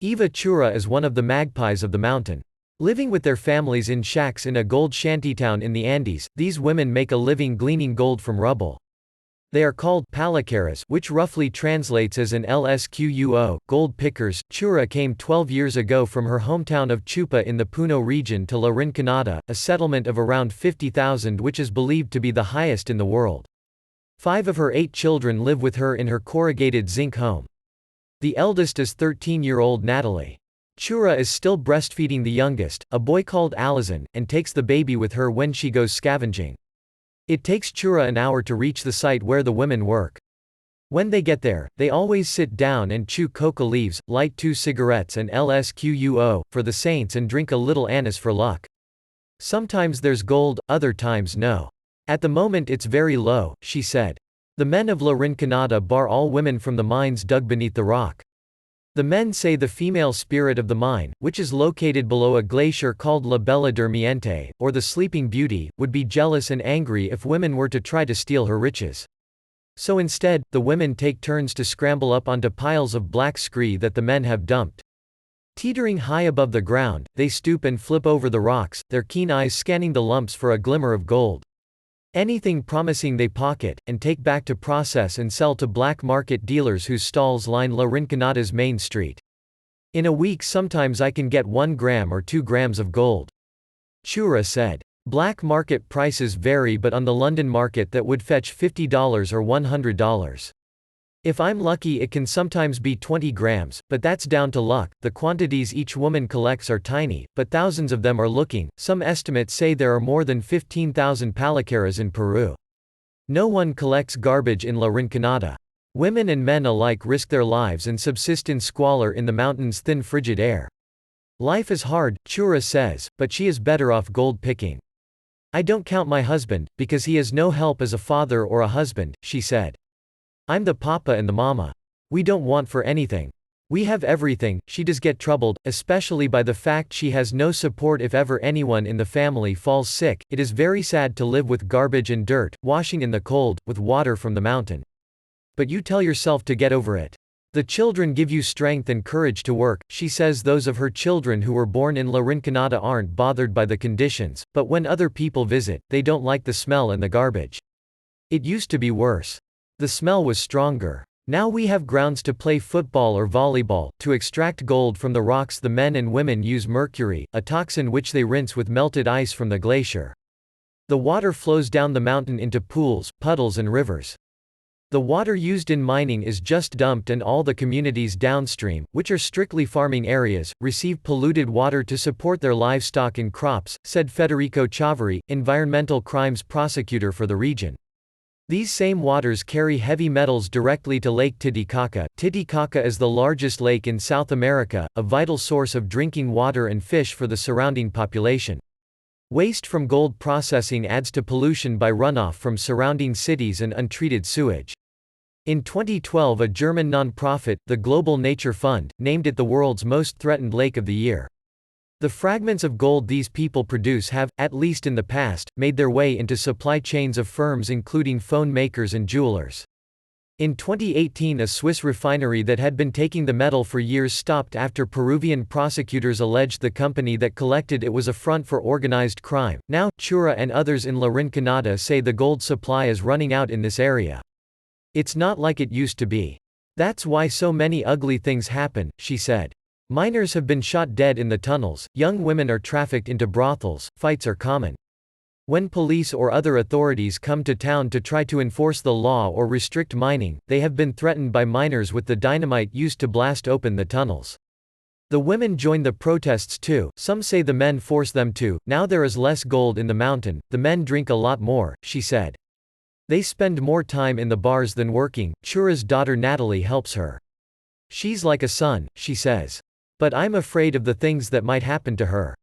Eva Chura is one of the magpies of the mountain. Living with their families in shacks in a gold shantytown in the Andes, these women make a living gleaning gold from rubble. They are called palacaras, which roughly translates as an LSQUO, gold pickers. Chura came 12 years ago from her hometown of Chupa in the Puno region to La Rinconada, a settlement of around 50,000 which is believed to be the highest in the world. 5 of her 8 children live with her in her corrugated zinc home. The eldest is 13-year-old Natalie. Chura is still breastfeeding the youngest, a boy called Alizan, and takes the baby with her when she goes scavenging. It takes Chura an hour to reach the site where the women work. When they get there, they always sit down and chew coca leaves, light 2 cigarettes and LSQUO, for the saints, and drink a little anise for luck. Sometimes there's gold, other times no. At the moment it's very low, she said. The men of La Rinconada bar all women from the mines dug beneath the rock. The men say the female spirit of the mine, which is located below a glacier called La Bella Dormiente, or the Sleeping Beauty, would be jealous and angry if women were to try to steal her riches. So instead, the women take turns to scramble up onto piles of black scree that the men have dumped. Teetering high above the ground, they stoop and flip over the rocks, their keen eyes scanning the lumps for a glimmer of gold. Anything promising they pocket, and take back to process and sell to black market dealers whose stalls line La Rinconada's main street. In a week sometimes I can get 1 gram or 2 grams of gold. Chura said. Black market prices vary, but on the London market that would fetch $50 or $100. If I'm lucky it can sometimes be 20 grams, but that's down to luck. The quantities each woman collects are tiny, but thousands of them are looking. Some estimates say there are more than 15,000 palacaras in Peru. No one collects garbage in La Rinconada. Women and men alike risk their lives and subsist in squalor in the mountain's thin frigid air. Life is hard, Chura says, but she is better off gold picking. I don't count my husband, because he has no help as a father or a husband, she said. I'm the papa and the mama. We don't want for anything. We have everything. She does get troubled, especially by the fact she has no support if ever anyone in the family falls sick. It is very sad to live with garbage and dirt, washing in the cold, with water from the mountain. But you tell yourself to get over it. The children give you strength and courage to work. She says those of her children who were born in La Rinconada aren't bothered by the conditions, but when other people visit, they don't like the smell and the garbage. It used to be worse. The smell was stronger. Now we have grounds to play football or volleyball. To extract gold from the rocks, the men and women use mercury, a toxin which they rinse with melted ice from the glacier. The water flows down the mountain into pools, puddles and rivers. The water used in mining is just dumped, and all the communities downstream, which are strictly farming areas, receive polluted water to support their livestock and crops, said Federico Chavarri, environmental crimes prosecutor for the region. These same waters carry heavy metals directly to Lake Titicaca. Titicaca is the largest lake in South America, a vital source of drinking water and fish for the surrounding population. Waste from gold processing adds to pollution by runoff from surrounding cities and untreated sewage. In 2012, a German non-profit, the Global Nature Fund, named it the world's most threatened lake of the year. The fragments of gold these people produce have, at least in the past, made their way into supply chains of firms including phone makers and jewelers. In 2018, a Swiss refinery that had been taking the metal for years stopped after Peruvian prosecutors alleged the company that collected it was a front for organized crime. Now, Chura and others in La Rinconada say the gold supply is running out in this area. It's not like it used to be. That's why so many ugly things happen, she said. Miners have been shot dead in the tunnels, young women are trafficked into brothels, fights are common. When police or other authorities come to town to try to enforce the law or restrict mining, they have been threatened by miners with the dynamite used to blast open the tunnels. The women join the protests too. Some say the men force them to. Now there is less gold in the mountain, the men drink a lot more, she said. They spend more time in the bars than working. Chura's daughter Natalie helps her. She's like a son, she says. But I'm afraid of the things that might happen to her.